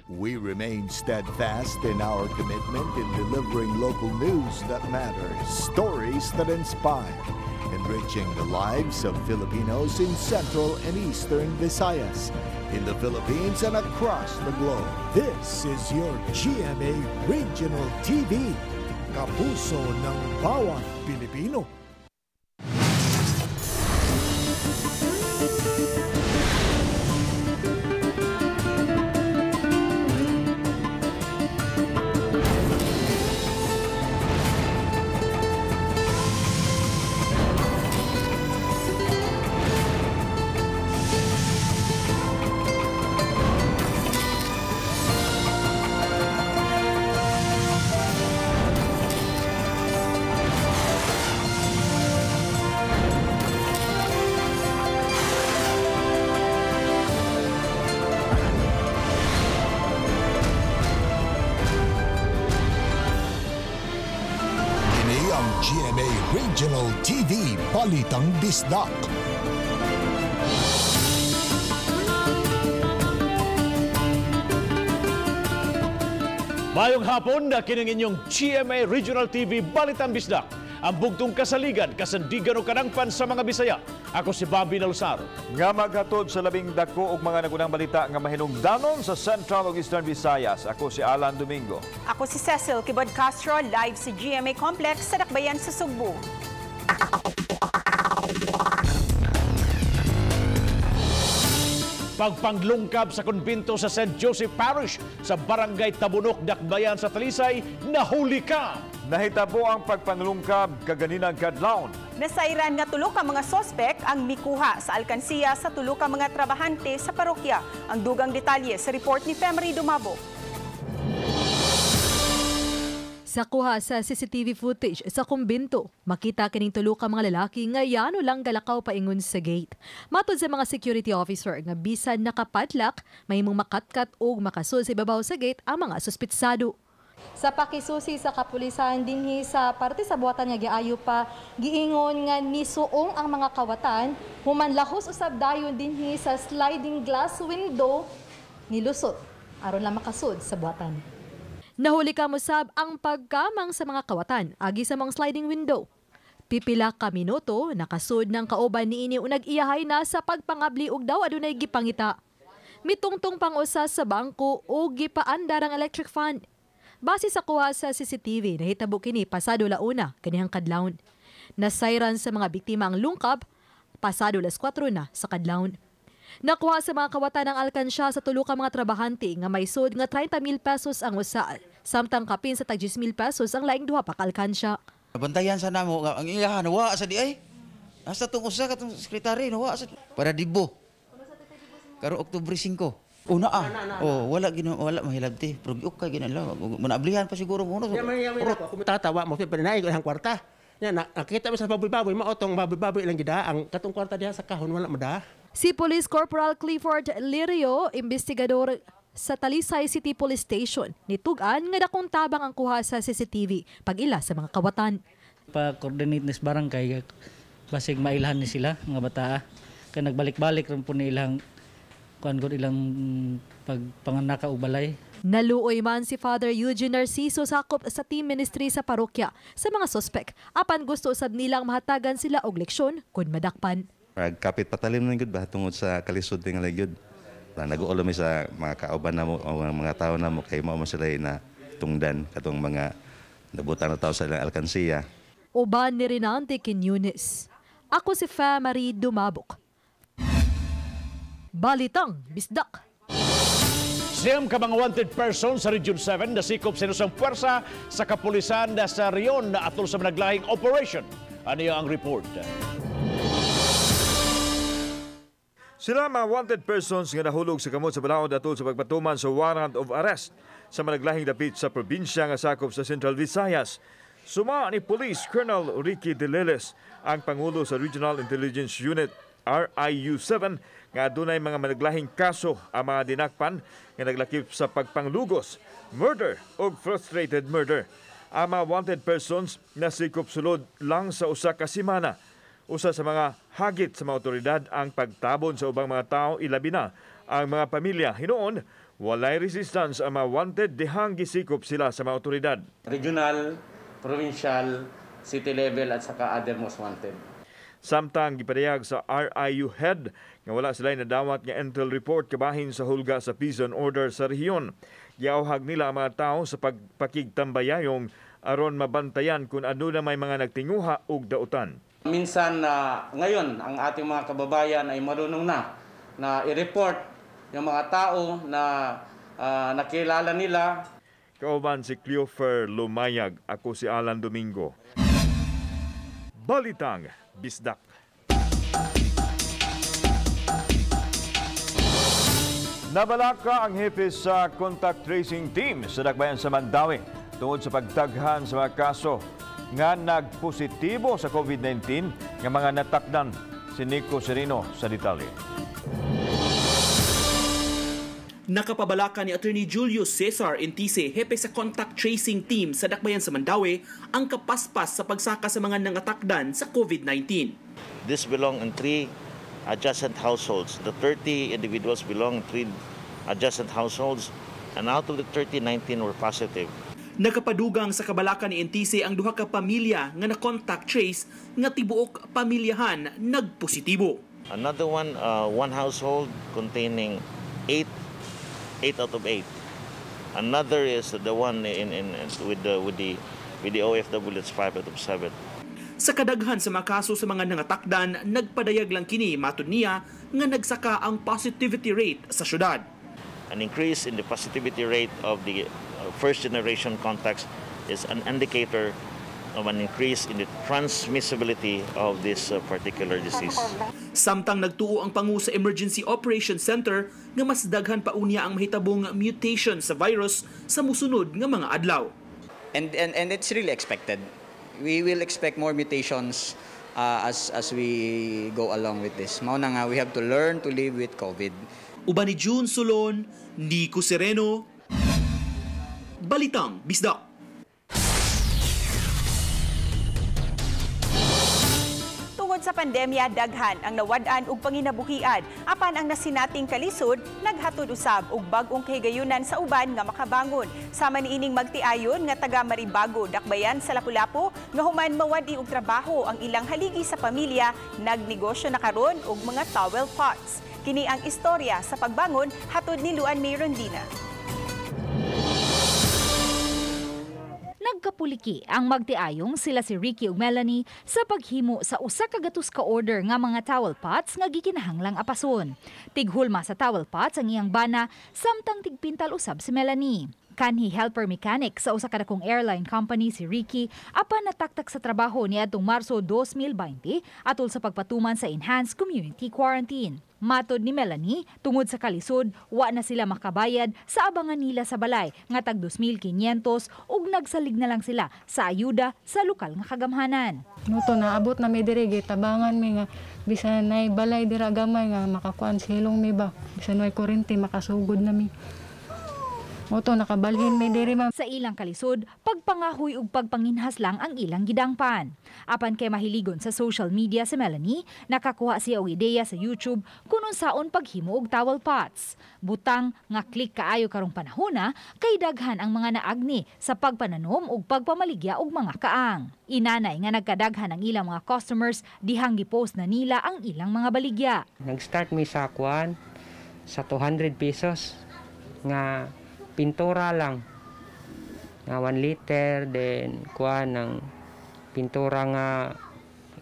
We remain steadfast in our commitment in delivering local news that matters, stories that inspire, enriching the lives of Filipinos in Central and Eastern Visayas, in the Philippines and across the globe. This is your GMA Regional TV, kapuso ng bawat Pilipino. GMA Regional TV, Balitang Bisdak. Mayong hapon na kining inyong GMA Regional TV, Balitang Bisdak. Ang bugtong kasaligan, kasandigan o kanangpan sa mga Bisaya. Ako si Bobby Nalsar. Nga maghatod sa labing dako og mga nagunang balita nga mahinungdanon sa Central ug Eastern Visayas. Ako si Alan Domingo. Ako si Cecil Kibod Castro, live sa GMA Complex sa Dakbayan sa Cebu. Pagpanglungkab sa konbento sa St. Joseph Parish sa Barangay Tabunok, Dakbayan sa Talisay, nahuli ka! Nahitabo ang pagpanlungkab kaganinang kadlawon. Nasairan nga tulo ka mga sospek ang mikuha sa alkansiya sa tulo ka mga trabahante sa parokya. Ang dugang detalye sa report ni Femery Dumabo. Sa kuha sa CCTV footage sa kumbinto, makita kining tulo ka mga lalaki nga yano lang galakaw paingon sa gate. Matod sa mga security officer nga bisan nakapadlak, may mong makatkat o makasud sa ibabaw sa gate ang mga suspitsado. Sa pakisusi sa kapulisan dinhi sa parte sa buhatan nga giayo pa giingon nga nisuong ang mga kawatan human lahos usab dayon dinhi sa sliding glass window nilusot aron lang makasud sa buhatan. Nahuli kamusab ang pagkamang sa mga kawatan agi sa mga sliding window. Pipila ka minuto nakasud ng kauban niini unag iyahay na sa pagpangabli og daw adunay gipangita. Mitungtong pang-usa sa bangko o gipaandar ang electric fan. Base sa kuha sa CCTV, nahitabo kini pasado launa kanihang kadlawon. Nasayran sa mga biktima ang lungkab pasado las 4 na sa kadlawon. Nakuha sa mga kawatan ng alkansya sa tulo ka mga trabahante nga may sud nga 30,000 pesos ang usa, samtang kapin sa tag 10,000 pesos ang laing duha pa ka alkansya. Bantayan sa namo ang iyahan wa sa di ay. Hasta tong usa ka tong sekretary wa sa para dibo. Karo Oktubre 5. Una wala mahilabti. Pero okay ginala. Manablihan pa siguro mo. Ako matatawa mo pinay ko ang kwarta. Nya nakita mo sa baboy-baboy maotong baboy-baboy ilang gida ang katong kwarta diha sa kahon wala mada. Si Police Corporal Clifford Lirio, investigador sa Talisay City Police Station, nitugan nga dakong tabang ang kuha sa CCTV pag-ila sa mga kawatan. Pa-coordinate ni barangay basig mailhan ni sila mga bata. Kaya nagbalik-balik rin po ni ilang ilang pagpanganaka o balay. Naluoy man si Father Eugene Narciso sakop sa team ministry sa parokya sa mga sospek. Apan gusto usab nilang mahatagan sila og leksyon kung madakpan. Kapit patalim ng gud ba tungod sa kalisod ng lagyod. Nag-uolo mi sa mga kauban namo o mga tao namo kay mao man sila na tungdan katong mga nabutan na tao sa ilang alkansiya. Uban ni Rinante Quiñones. Ako si Femery Dumabok. Balitang Bisdak. Siyam ka mga wanted person sa Region 7 na sikop sa inusang puwersa sa kapulisan na sa Rion na atol sa naglahing operation. Ania ang report. Sila mga wanted persons nga nahulog sa kamot sa balaod atol sa pagpatuman sa warrant of arrest sa managlahing dapit sa probinsya nga sakop sa Central Visayas. Suma ni Police Colonel Ricky Deleles, ang Pangulo sa Regional Intelligence Unit RIU-7, nga adunay mga managlahing kaso ang mga dinakpan nga naglakip sa pagpanglugos, murder o frustrated murder. Ang mga wanted persons na sikop sulod lang sa usa ka semana. Usa sa mga hagit sa mga otoridad ang pagtabon sa ubang mga tao, ilabi na ang mga pamilya. Hinoon, Walay resistance ang mga wanted dihang gisikop sila sa mga otoridad. Regional, provincial, city level at saka other most wanted. Samtang gipadayag sa RIU head nga wala sila nadawat nga intel report kabahin sa hulga sa prison order sa rehiyon. Giawhag nila ang mga tao sa pagpakigtambayayong aron mabantayan kung ano na may mga nagtinguha og dautan. Minsan ngayon ang ating mga kababayan ay marunong na i-report yung mga tao na nakilala nila. Kauban si Cleofer Lumayag, ako si Alan Domingo. Balitang Bisdak. Nabalaka ang hipis sa contact tracing team sa Dakbayan sa Mandawi tungod sa pagdaghan sa mga kaso nga nagpositibo sa COVID-19 nga mga natakdan. Si Nico Serino sa detalye. Nakapabalaka ni Attorney Julius Cesar Entice, hepe sa contact tracing team sa Dakbayan sa Mandawi, ang kapaspas sa pagsaka sa mga nangatakdan sa COVID-19. This belong in 3 adjacent households. The 30 individuals belong in 3 adjacent households, and out of the 30, 19 were positive. Nakapadugang sa kabalaka ni Entice ang duha ka pamilya nga na-contact trace nga tibuok pamilyahan nagpositibo. Another one household containing 8 out of 8. Another is the one with the OFW, it's 5 out of 7. Sa kadaghan sa mga kaso sa mga nangatakdan, nagpadayag lang kini matud niya nga nagsaka ang positivity rate sa syudad. An increase in the positivity rate of the first generation contacts is an indicator of an increase in the transmissibility of this particular disease. Samtang nagtuo ang pangu sa Emergency Operations Center nga mas daghan pa unya ang mahitabong mutation sa virus sa musunod nga mga adlaw. And it's really expected. We will expect more mutations as we go along with this. Mao na nga, we have to learn to live with COVID. Uban ni June Sulon, Nico Sereno, Balitang Bisdak. Tungod sa pandemya, daghan ang nawad-an ug panginabuhian apan ang nasinating kalisod naghatod usab og bag-ong kahigayunan sa uban nga makabangon. Sama niining magtiayon nga taga Maribago, Dakbayan sa Lapu-Lapu nga human mawadi og trabaho ang ilang haligi sa pamilya, nagnegosyo na karon og mga towel pots. Kini ang istorya sa pagbangon hatod ni Luan May Rondina. Nagkapuliki ang magtiayong sila si Ricky ug Melanie sa paghimo sa usa ka gatus ka order nga mga towel pots nga gikinahanglang apason. Tighulma sa towel pots ang iyang bana samtang tigpintal usab si Melanie. Kanhi helper mechanic sa usa ka dakong airline company si Ricky apan nataktak sa trabaho niadtong Marso 2020 atol sa pagpatuman sa enhanced community quarantine. Matod ni Melanie, tungod sa kalisod, wa na sila makabayad sa abangan nila sa balay nga tag 2,500 ug nagsalig na lang sila sa ayuda sa lokal nga kagamhanan. Nuto na abot na mi diri tabangan mi nga bisan nay balay dira gamay nga makakuan silong mi ba bisan way kuryente makasugod na mi. Moto nakabalhin may diri ma'am. Sa ilang kalisod, pagpangahoy ug pagpanginhas lang ang ilang gidangpan. Apan kay mahiligon sa social media si Melanie, nakakuha siya og ideya sa YouTube kung unsaon paghimo og towel pots. Butang nga click kaayo karong panahona kay daghan ang mga naagni sa pagpananom ug pagpamaligya og mga kaang. Inanay nga nagkadaghan ang ilang mga customers dihang gipost na nila ang ilang mga baligya. Nag-start mi sa kuan sa 200 pesos nga pintura lang nga 1 liter, then kuha ng pintura nga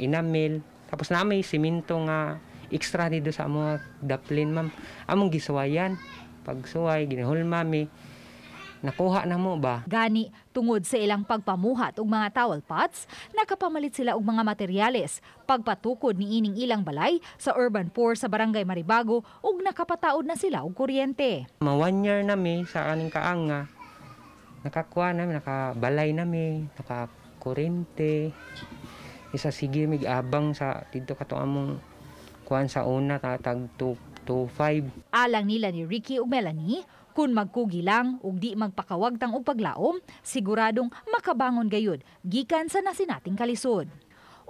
inamil, tapos na may simento nga extra dito sa mga daplin ma'am. Among gisuwayan, pag suway ginahulma mi nakuha na mo ba. Gani, tungod sa ilang pagpamuhat og mga towel pots, nakapamalit sila og mga materyales. Pagpatukod ni ining ilang balay sa urban poor sa barangay Maribago ug nakapataod na sila og kuryente. 1 year na mi sa kaning kaang nga nakakuha na mi, nakabalay na mi, nakakuryente. Isa sige mig abang sa dito katong among kuan sa una tag 225. Alang nila ni Ricky ug Melanie, kung magkugi lang ug di magpakawagtang og paglaom, siguradong makabangon gayud gikan sa nasinating kalisod.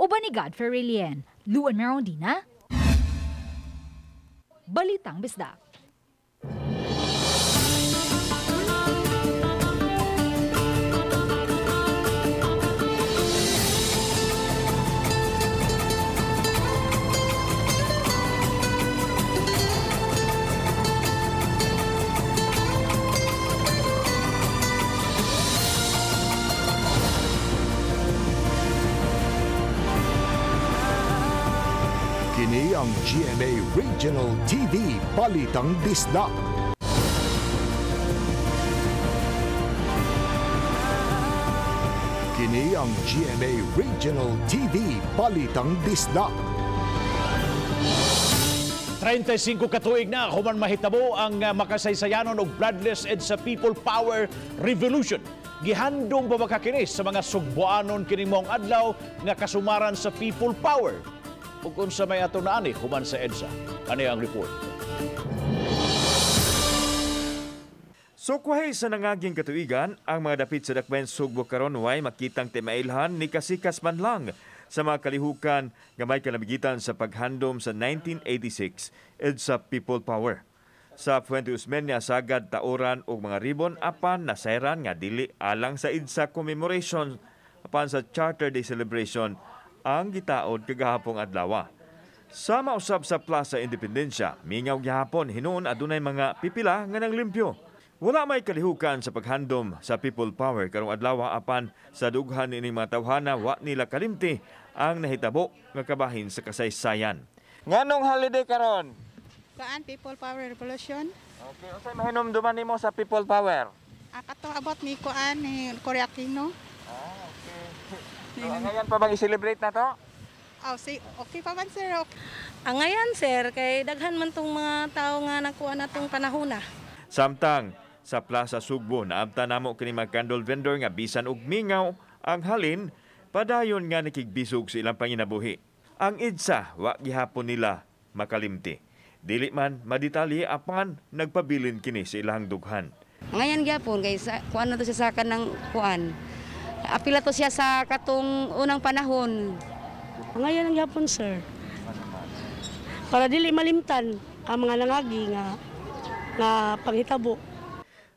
Uban ni Godfrey Rilien, Luan Merondina, Balitang Bisdak. ang GMA Regional TV Balitang Bisdak. Kini ang GMA Regional TV Balitang Bisdak. 35 katuig na human mahitabo ang makasaysayanon og bloodless EDSA People Power Revolution. Gihandom pa makakinis sa mga sugboanon kining maong adlaw nga kasumaran sa People Power. Ug unsa may ato naani human sa EDSA. Ani ang report. Sukwahay sa nangaging katuigan, ang mga dapit sa dakbayan Sugbo karon way makitang timailhan ni kasikas man lang sa mga kalihukan nga may kalamigitan sa paghandom sa 1986 EDSA People Power. Sa Fuente Usmeña sagad taoran og mga ribon apan nasayran nga dili alang sa EDSA commemoration apan sa Charter Day celebration ang gitaod kagahapong adlaw. Sa mausab sa Plaza Independencia, mingaw gihapon hinuon adunay mga pipila nga nanglimpyo. Wala may kalihukan sa paghandom sa People Power karong adlaw apan sa dughan ini mga tawhana wa nila kalimti ang nahitabo nga kabahin sa kasaysayan. Nganong holiday karon? Kaan People Power Revolution. Okay, unsay mahinumduman nimo sa People Power? Kato abot ni kuan ni Korea Kino. Okay. Ngayon pa bang i-celebrate na to? Oh, okay pa man sir. Okay. Ngayon sir kay daghan man tong mga tao nga nakuha natong panahona. Samtang sa Plaza Sugbo naabta namo kini mga candle vendor nga bisan og mingaw ang halin padayon nga nakigbisog sa ilang panginabuhi. Ang EDSA wa gihapon nila makalimti. Dili man madetali apan nagpabilin kini sa ilang dughan. Ngayon gyapon kay kuan na to siya sa kanang kuan. Apila to siya sa katong unang panahon. Ngayon gyapon sir. Para dili malimtan ang mga nangagi nga paghitabo.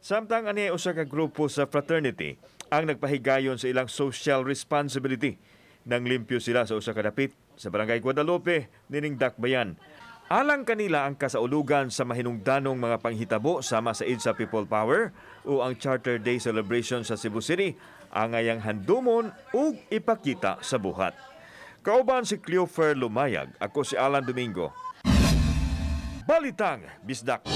Samtang ani usa ka grupo sa fraternity ang nagpahigayon sa ilang social responsibility. Nang limpyo sila sa usa ka dapit sa Barangay Guadalupe nining Dakbayan. Alang kanila ang kasaulugan sa mahinungdanong mga panghitabo sama sa EDSA People Power o ang Charter Day celebration sa Cebu City ang ayang handumon ug ipakita sa buhat. Kauban si Cleofer Lumayag, ako si Alan Domingo. Balitang Bisdak.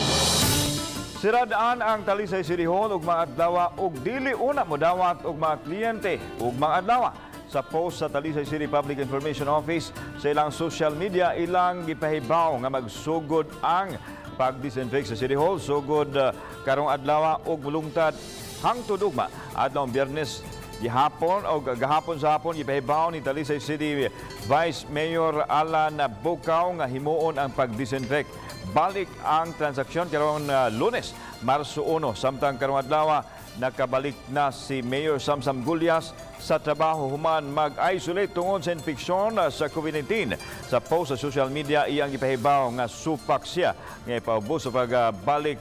Siradaan ang Talisay City Hall ug mga adlaw ug dili una modawat og mga kliyente ug mga adlaw. Sa post sa Talisay City Public Information Office sa ilang social media ilang gipahibaw nga magsugod ang pag-disinfect sa City Hall sugod karong adlaw ug mulungtad hangtod ugma adlawng Biyernes gihapon o gahapon sa hapon gipahibaw ni Talisay City Vice Mayor Alan Bukaw nga himuon ang pag-disinfect. Balik ang transaksyon karong Lunes, Marso 1 samtang karong adlaw nakabalik na si Mayor Samsam Gulyas sa trabaho human mag-isolate tungod sa infeksyon sa COVID-19. Sa post sa social media, iyang ipahibaw nga supak siya nga ipaubos sa pagbalik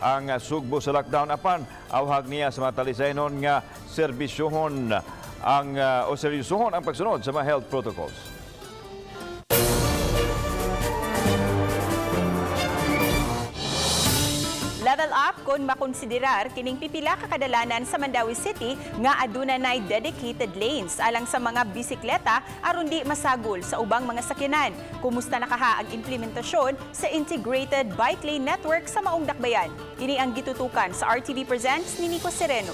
ang sugbo sa lockdown apan awhag niya sa mga Talisaynon nga servisyohon ang pagsunod sa mga health protocols. Level up kung makonsiderar kining pipila ka kadalanan sa Mandawi City nga aduna nay dedicated lanes alang sa mga bisikleta aron di masagol sa ubang mga sakyanan. Kumusta nakaha ang implementasyon sa Integrated Bike Lane Network sa maong dakbayan? Kini ang gitutukan sa RTV Presents ni Nico Sereno.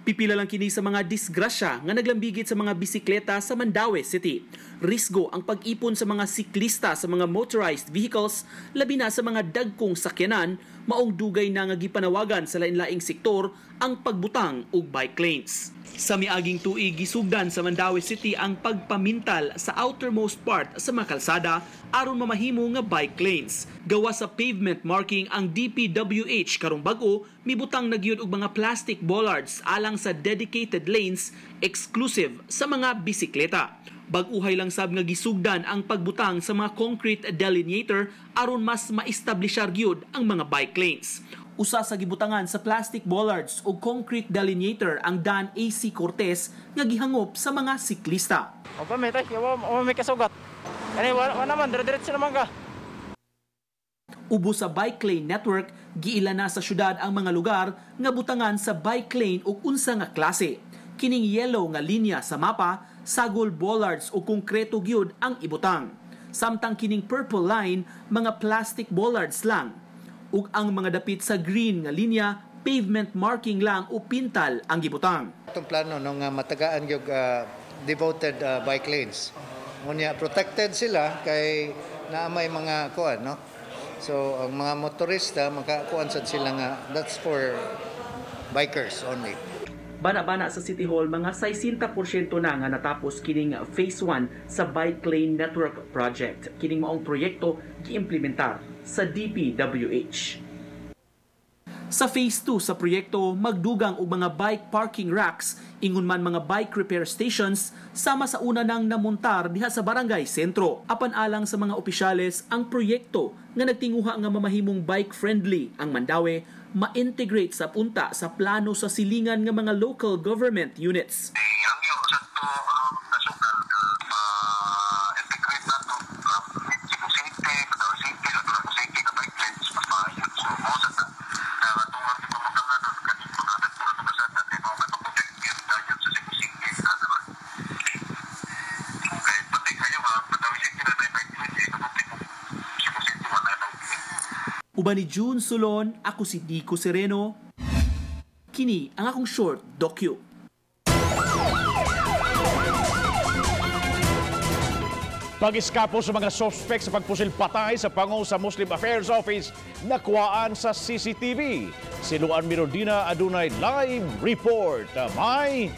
Pipila lang kini sa mga disgrasya nga naglambigit sa mga bisikleta sa Mandawi City. Risgo ang pag-ipon sa mga siklista sa mga motorized vehicles, labi na sa mga dagkung sakyanan, maong dugay na nga gipanawagan sa lain-laing sektor ang pagbutang og bike lanes. Sa miaging tuig gisugdan sa Mandawi City ang pagpamintal sa outermost part sa mga kalsada aron mamahimo nga bike lanes. Gawa sa pavement marking ang DPWH karong bag-o mibutang nagyud og mga plastic bollards alang sa dedicated lanes exclusive sa mga bisikleta. Bag-uhay lang sab nga gisugdan ang pagbutang sa mga concrete delineator aron mas ma-establishar gyud ang mga bike lanes. Usa sa gibutangan sa plastic bollards o concrete delineator ang Dan AC Cortez nga gihangop sa mga siklista. Opa, may kasugat. Ani wala naman, dire-diretso naman ka. Ubo sa bike lane network, giila na sa syudad ang mga lugar nga butangan sa bike lane o unsa nga klase. Kining yellow nga linya sa mapa, sagol bollards o konkreto gyud ang ibutang. Samtang kining purple line, mga plastic bollards lang. Ug ang mga dapit sa green nga linya, pavement marking lang o pintal ang gibutang. Itong plano nung matagaan yung devoted bike lanes. Ngunit protected sila kay naamay mga kuan, no? So ang mga motorista makakuan sad sila nga that's for bikers only. Bana-bana sa City Hall, mga 60% na nga natapos kining Phase 1 sa Bike Lane Network Project. Kining maong proyekto giimplementar sa DPWH. Sa Phase 2 sa proyekto, magdugang og mga bike parking racks, ingon man mga bike repair stations, sama sa una nang namontar diha sa Barangay Sentro. Apan alang sa mga opisyales, ang proyekto nga nagtinguha nga mamahimong bike-friendly ang Mandaue, ma-integrate sa punta sa plano sa silingan nga mga local government units. Uban ni June Sulon, ako si Nico Sereno. Kini ang akong short docu. Pag-iskapo sa mga suspect sa pagpusil patay sa pango sa Muslim Affairs Office nakuhaan sa CCTV. Si Luan Mirondina adunay live report. May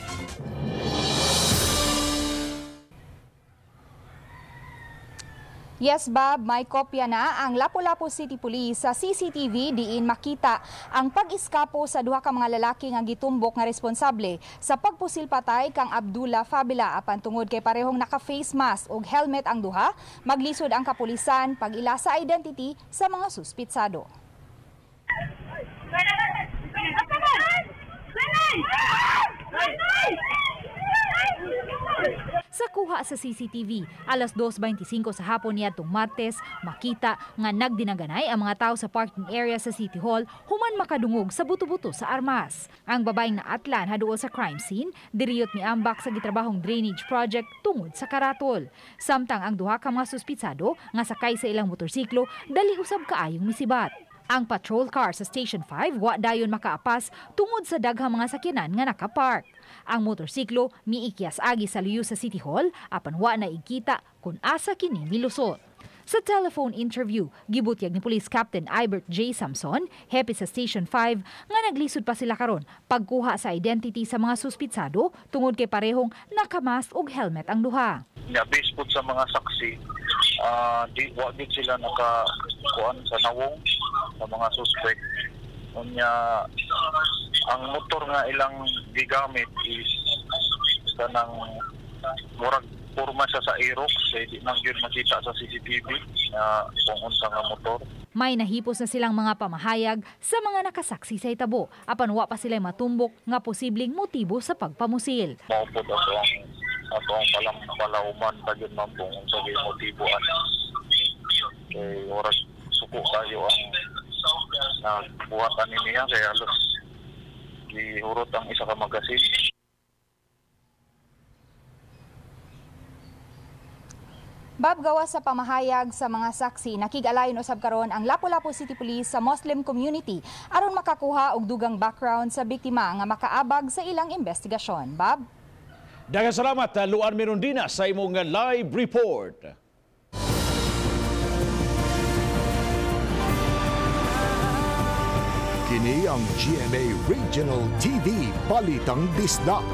Yes, Bob, may kopya na ang Lapu-Lapu City Police sa CCTV diin makita ang pag-iskapo sa duha ka mga lalaki nga gitumbok nga responsable sa pagpusil patay kang Abdullah Fabila apan tungod kay parehong naka-face mask ug helmet ang duha, maglisod ang kapulisan pag-ila sa identity sa mga suspitsado. Sa kuha sa CCTV, alas 2:25 sa hapon niadtong Martes, makita nga nagdinaganay ang mga tao sa parking area sa City Hall human makadungog sa buto-buto sa armas. Ang babaeng naatlan haduol sa crime scene, diriyot miambak sa gitrabahong drainage project tungod sa karatol. Samtang ang duha ka mga suspitsado nga sakay sa ilang motorsiklo dali usab kaayong misibat. Ang patrol car sa Station 5 wa dayon makaapas tungod sa daghang mga sakyanan nga nakapark. Ang motorsiklo miikyas agi sa liyo sa City Hall apan wa na igkita kung asa kini milusot. Sa telephone interview, gibutyag ni Police Captain Ibert J. Samson, hepe sa Station 5, nga naglisod pa sila karon pagkuha sa identity sa mga suspitsado tungod kay parehong nakamask og helmet ang duha. Based po sa mga saksi, wa gid sila nakakuan sa nawong sa mga suspect. Unya ang motor nga ilang gigamit is kanang murag porma siya sa Aerox, kaya di nang yun makita sa CCTV na kung unsa nga motor. May nahipos na silang mga pamahayag sa mga nakasaksi sa hitabo, apan wa pa sila matumbok nga posibleng motibo sa pagpamusil. Maupod ato ang palauman tagyod man kung unsa gyud motiboan. Kay oras suko tayo ang buhatan niya kaya halos gihurot ang isa ka magasin. Bob, gawas sa pamahayag sa mga saksi, nakig-alayon usab karon ang Lapu-Lapu City Police sa Muslim community aron makakuha og dugang background sa biktima nga makaabag sa ilang investigasyon. Bob? Daghang salamat, Luan Mirondina, sa imong live report. Kini ang GMA Regional TV Balitang Bisdak.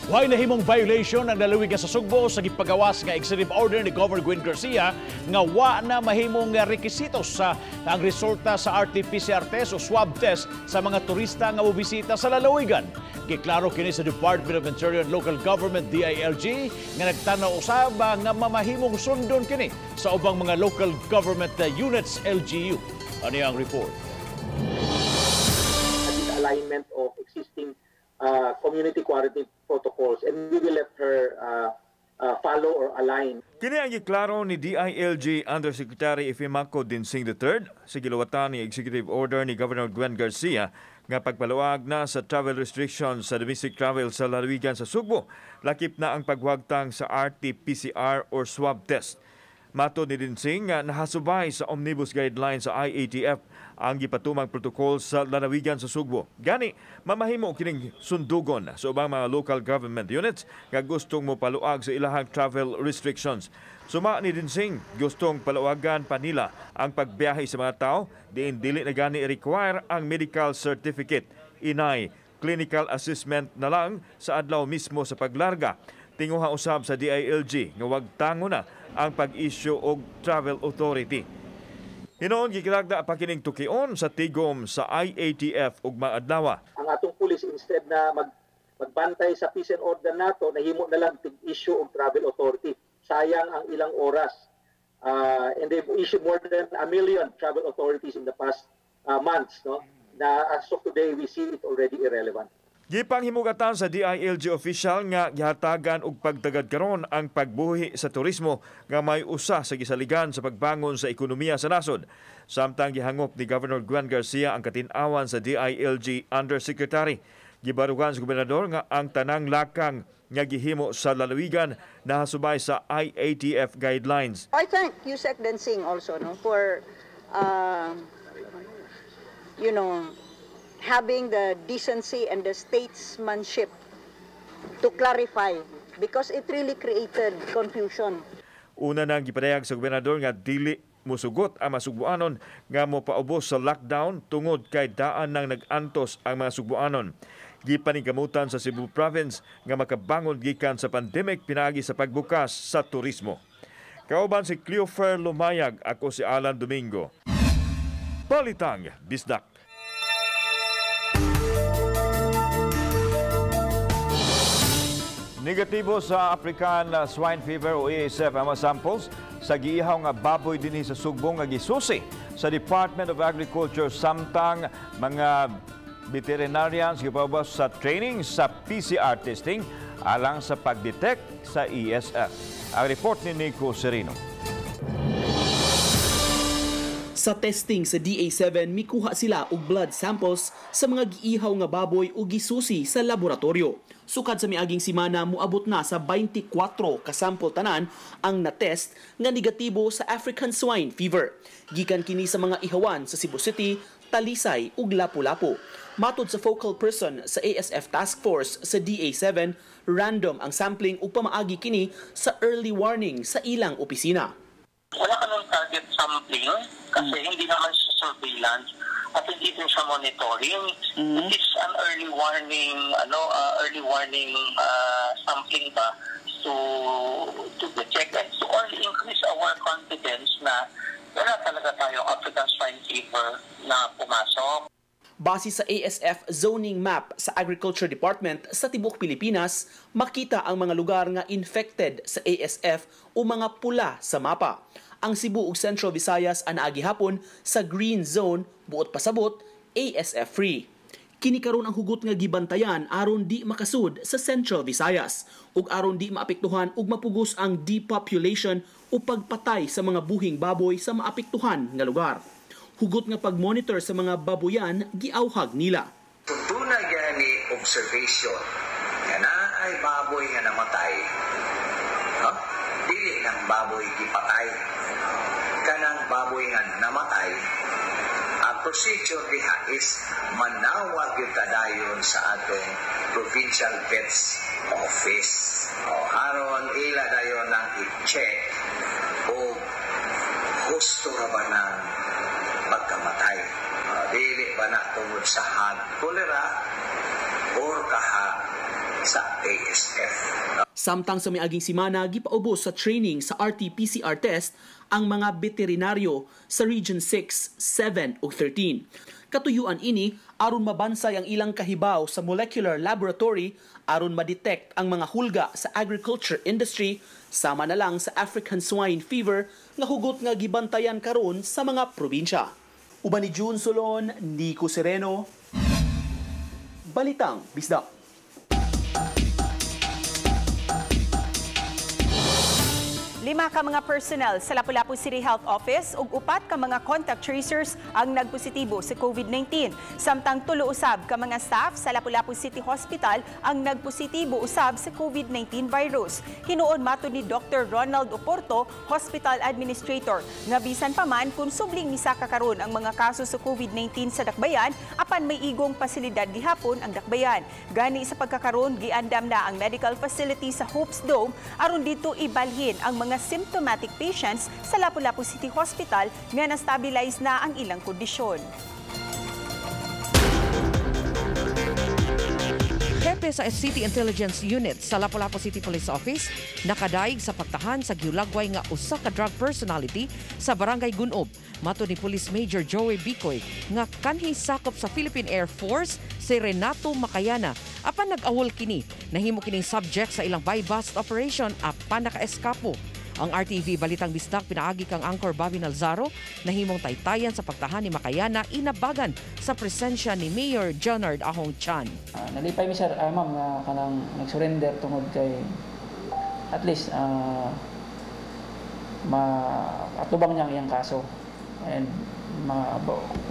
Way nahimong violation ang nalawig sa Sugbo sa gipagawas nga executive order ni Governor Gwen Garcia nga wa na mahimong rekisitos sa ang resulta sa RT-PCR test o swab test sa mga turista nga mobisita sa lalawigan. Giklaro kini sa Department of Interior and Local Government DILG nga nagtanaw usab nga mamahimong sundon kini sa ubang mga local government units LGU. Ania ang report. Alignment of existing community quarantine protocols, and we will let her follow or align. Kini ang giklaro ni DILG Undersecretary Ifimako Dinsing III sa gilawatan ni Executive Order ni Governor Gwen Garcia nga pagpaluwag na sa travel restrictions sa domestic travel sa lalawigan sa Cebu, lakip na ang pagwagtang sa RT-PCR or swab test. Matod ni Dinsing nga nahasubay sa omnibus guidelines sa IATF ang gipatumang protocol sa lalawigan sa Cebu. Gani, mamahimo kining sundugon sa ubang mga local government units nga gustong mo paluag sa ilahang travel restrictions. Suma ni Dinsing, gustong paluwagan pa nila ang pagbiyahe sa mga tao diin dili na gani require ang medical certificate. Inay, clinical assessment na lang sa adlaw mismo sa paglarga. Tinguha usab sa DILG nga wag tango na ang pag-issue og travel authority. Hinoon gikilagda pa kining tukion sa tigom sa IATF ug mga adlaw. Ang atong pulis instead na magbantay sa peace and order nato, nahimo na lang tig-issue og travel authority. Sayang ang ilang oras. And they've issued more than 1 million travel authorities in the past months. No? Na as of today, we see it already irrelevant. Gipanghimugatan sa DILG official nga gihatagan og pagtagad karon ang pagbuhi sa turismo nga may usa sa gisaligan sa pagbangon sa ekonomiya sa nasod. Samtang gihangop ni Governor Juan Garcia ang katin-awan sa DILG Undersecretary. Gibarugan sa gobernador nga ang tanang lakang nga gihimo sa lalawigan nahasubay sa IATF guidelines. I thank Yusek Densing also for having the decency and the statesmanship to clarify because it really created confusion. Una nang gipadayag sa gobernador nga dili musugot ang mga Sugbuanon nga mo paubos sa lockdown tungod kay daan nang nag-antos ang mga Sugbuanon. Gipaningkamutan sa Cebu Province nga makabangon gikan sa pandemic pinaagi sa pagbukas sa turismo. Kauban si Cleofer Lumayag, ako si Alan Domingo. Balitang Bisdak. Negatibo sa African Swine Fever o ASF ang mga samples sa giihaw nga baboy dinhi sa Sugbong nga gisusi sa Department of Agriculture samtang mga veterinarians gipabas sa training sa PCR testing alang sa pagdetect sa ESF. Ang report ni Nico Serino. Sa testing sa DA7, mikuha sila og blood samples sa mga giihaw nga baboy o gisusi sa laboratorio. Sukad sa miaging simana, muabot na sa 24 kasample tanan ang na-test nga negatibo sa African Swine Fever. Gikan kini sa mga ihawan sa Cebu City, Talisay ug Lapu-Lapu. Matod sa focal person sa ASF Task Force sa DA7, random ang sampling ug pamaagi kini sa early warning sa ilang opisina. Wala ka ng target sampling kasi hindi naman sa surveillance at hindi din sa monitoring. It is an early warning sampling ba to detect and to only increase our confidence na wala talaga tayong African Swine Fever na pumasok. Base sa ASF zoning map sa Agriculture Department sa Tibok Pilipinas, makita ang mga lugar nga infected sa ASF o mga pula sa mapa. Ang Cebu ug Central Visayas anaagi hapon sa green zone, buot pasabot, ASF free. Kini karon ang hugot nga gibantayan aron di makasud sa Central Visayas ug aron di maapektuhan ug mapugos ang depopulation o pagpatay sa mga buhing baboy sa maapektuhan nga lugar. Hugot nga pag-monitor sa mga baboyan giawhag nila. Kung tunay gani observation nga naay baboy nga namatay, dili ng baboy gipatay. Kanang baboy nga namatay, ang procedure diha is manawag yung kadayon sa atong Provincial Vets Office. Aron ila dayon nang i-check o gusto ra ba ng pagkamatay. Dili ba na tungod sa hag cholera or kaha sa ASF. Samtang sa miaging simana, gipaubos sa training sa RT-PCR test ang mga veterinaryo sa Region 6, 7 ug 13. Katuyuan ini aron mabansay ang ilang kahibaw sa molecular laboratory aron ma-detect ang mga hulga sa agriculture industry sama na lang sa African Swine Fever nga hugot nga gibantayan karon sa mga probinsya. Uban ni June Solon, Nico Sereno, Balitang Bisdak. 5 ka mga personnel sa Lapu-Lapu City Health Office ug 4 ka mga contact tracers ang nagpositibo sa COVID-19. Samtang 3 usab ka mga staff sa Lapu-Lapu City Hospital ang nagpositibo usab sa COVID-19 virus. Hinuon matud ni Dr. Ronald Oporto, Hospital Administrator, nga bisan pa man kung subling misaka karon ang mga kaso sa COVID-19 sa dakbayan, apan may igong pasilidad gihapon ang dakbayan. Gani sa pagkakaroon, giandam na ang medical facility sa Hope's Dome aron dito ibalhin ang mga symptomatic patients sa Lapu-Lapu City Hospital nga na-stabilize na ang ilang kondisyon. Hepe sa City Intelligence Unit sa Lapu-Lapu City Police Office nakadaig sa pagtahan sa giulagway nga usa ka drug personality sa Barangay Gunob. Mato ni Police Major Joey Bicoy nga kanhi sakop sa Philippine Air Force si Renato Macayana. Apan nag-awol kini, nahimo kining subject sa ilang buy-bust operation apan naka-eskapo. Ang RTV Balitang Bisdak pinaagi kang Anchor Bobby Nalzaro nahimong taytayan sa pagtahan ni Macayana inabagan sa presensya ni Mayor Jonard Ahong Chan. Nalipay mi sir, ma'am, nga kanang nag-surrender tungod kay at least maatubang niya ang iyang kaso and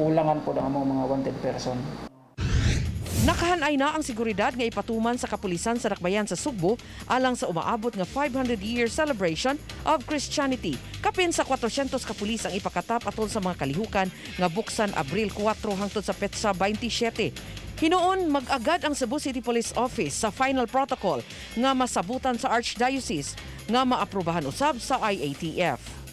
kulangan po ang mga wanted person. Nakahanay na ang seguridad nga ipatuman sa kapulisan sa dakbayan sa Cebu alang sa umaabot nga 500-year celebration of Christianity. Kapin sa 400 kapulis ang ipakatap atol sa mga kalihukan nga buksan Abril 4 hangtod sa petsa 27. Hinuon mag-agad ang Cebu City Police Office sa final protocol nga masabutan sa Archdiocese nga maaprubahan usab sa IATF.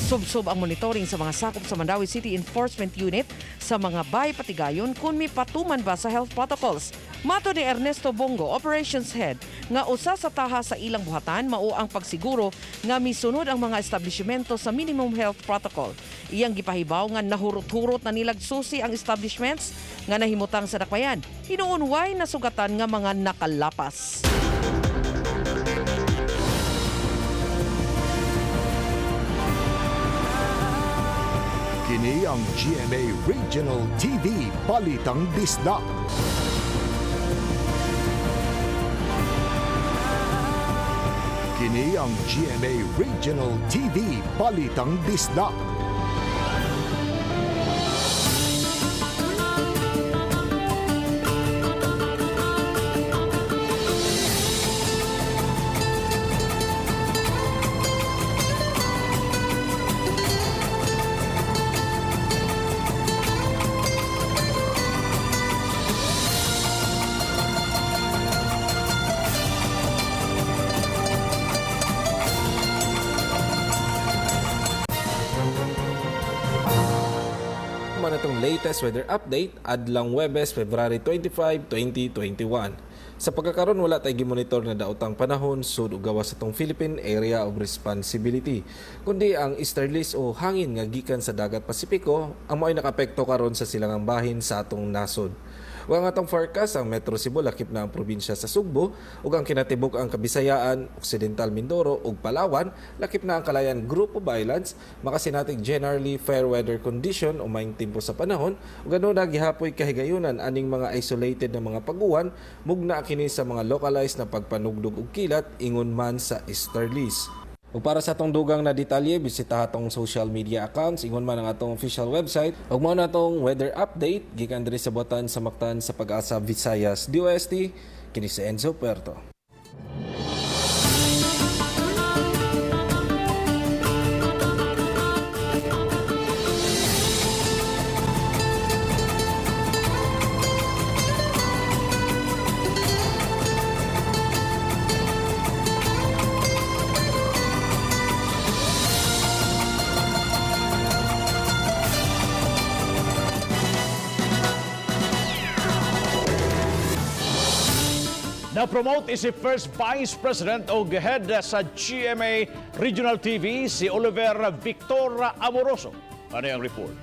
Subsob ang monitoring sa mga sakop sa Mandawi City Enforcement Unit sa mga bay patigayon kung may patuman ba sa health protocols. Mato ni Ernesto Bongo, Operations Head, nga usa sa taha sa ilang buhatan mao ang pagsiguro nga misunod ang mga establishmento sa minimum health protocol. Iyang gipahibaw nga nahurot-hurot na nilag susi ang establishments nga nahimutang sa dakbayan. Hinuon way nasugatan nga mga nakalapas. Kini ang GMA Regional TV Balitang Bisdak. Kini ang GMA Regional TV Balitang Bisdak. Itong latest weather update adlang Huwebes, February 25, 2021. Sa pagkakaroon wala tay gimonitor na daotang panahon sud ug gawas sa tong Philippine Area of Responsibility, kundi ang easterlies o hangin nga gikan sa dagat Pasipiko ang mao'y nakapekto karon sa silangang bahin sa atong nasod. Wa nga atong forecast ang Metro Cebu lakip na ang probinsya sa Sugbo ug ang kinatibuk ang Kabisayaan, Occidental Mindoro ug Palawan lakip na ang Kalayan Group of Islands makasinatig generally fair weather condition o maayong tempo sa panahon ug gano na gihapoy kahigayunan aning mga isolated na mga pag-uwan mugna kini sa mga localized na pagpanugdog ug kilat ingon man sa easterlies. Ug para sa atong dugang na detalye, bisita atong social media accounts, ingon man ang atong official website. Ug mao na atong weather update gikan diri sa Botan sa Mactan sa Pag-asa Visayas DOST kini si Enzo Puerto. Na-promote si First Vice President o head sa GMA Regional TV si Oliver Victor Amoroso. Ano yung report?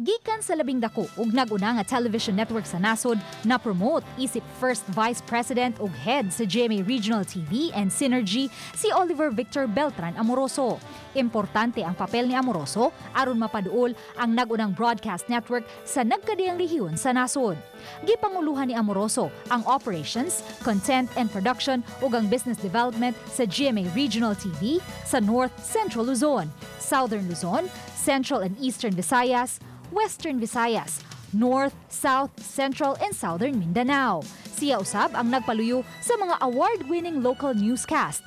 Gikan sa labing dako ug nag-una nga television network sa nasod na promote isip first vice president ug head sa GMA Regional TV and Synergy si Oliver Victor Beltran Amoroso. Importante ang papel ni Amoroso aron mapaduol ang nag-unang broadcast network sa nagkadiyang rehiyon sa nasod. Gipanguluhan ni Amoroso ang operations, content and production ug ang business development sa GMA Regional TV sa North Central Luzon, Southern Luzon, Central and Eastern Visayas, Western Visayas, North, South, Central, and Southern Mindanao. Siya usab ang nagpaluyo sa mga award-winning local newscast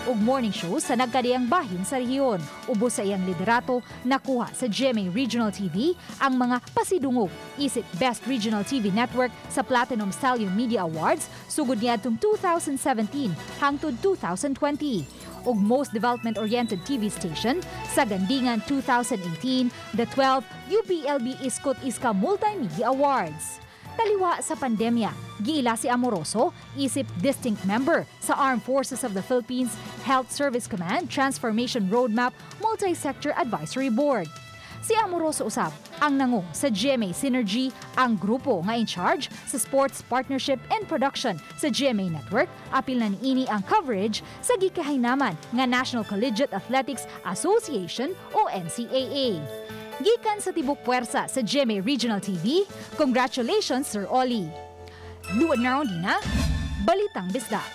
ug morning show sa nagkadiyang bahin sa rehiyon. Ubos sa iyang liderato, nakuha sa GMA Regional TV ang mga pasidungog isip Best Regional TV Network sa Platinum Stallion Media Awards sugod niadtong 2017 hangtod 2020. ug Most Development-Oriented TV Station sa Gandingan 2018, the 12th UPLB Iskot Iska Multimedia Awards. Taliwa sa pandemya, giila si Amoroso isip distinct member sa Armed Forces of the Philippines Health Service Command Transformation Roadmap Multi-Sector Advisory Board. Si Amoroso usab ang nangong sa GMA Synergy, ang grupo nga in charge sa sports partnership and production sa GMA Network. Apil na niini ang coverage sa gikahinaman nga National Collegiate Athletics Association o NCAA. Gikan sa tibok puwersa sa GMA Regional TV, congratulations Sir Oli. Luwad na ron na, Balitang Bisdak.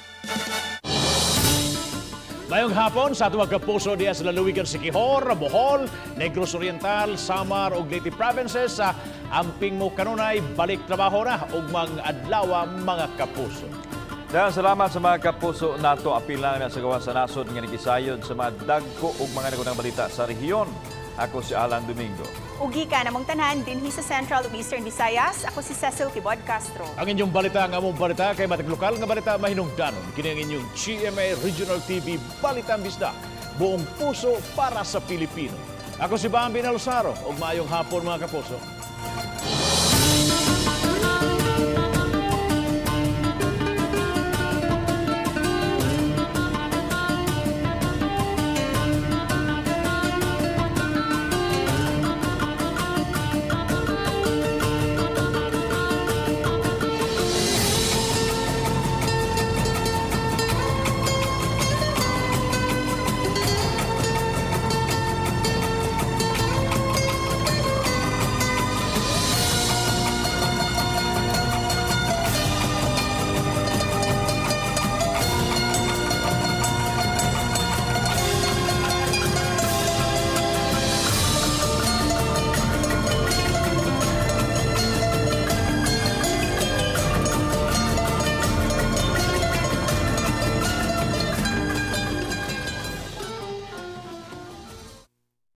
Mayong hapon sa tuwag kapuso diya sa lalawigan si Quijor, Bohol, Negros Oriental, Samar ug Leyte provinces sa amping mo kanunay balik trabaho na ug mag-adlaw mga kapuso. Daghang salamat sa mga kapuso nato. Apil lang na sa gawa sa nasod nga nagisayod sa mga dagko ug mga nagunang balita sa rehiyon. Ako si Alan Domingo. Ugi ka namang tanan dinhi sa Central ug Eastern Visayas. Ako si Cecil Tibod Castro. Ang inyong balita nga among balita kay matag lokal nga balita mahinungdanon. Kini ang inyong GMA Regional TV Balitang Bisdak. Buong puso para sa Pilipino. Ako si Bambi Nalosaro ug maayong hapon mga kapuso.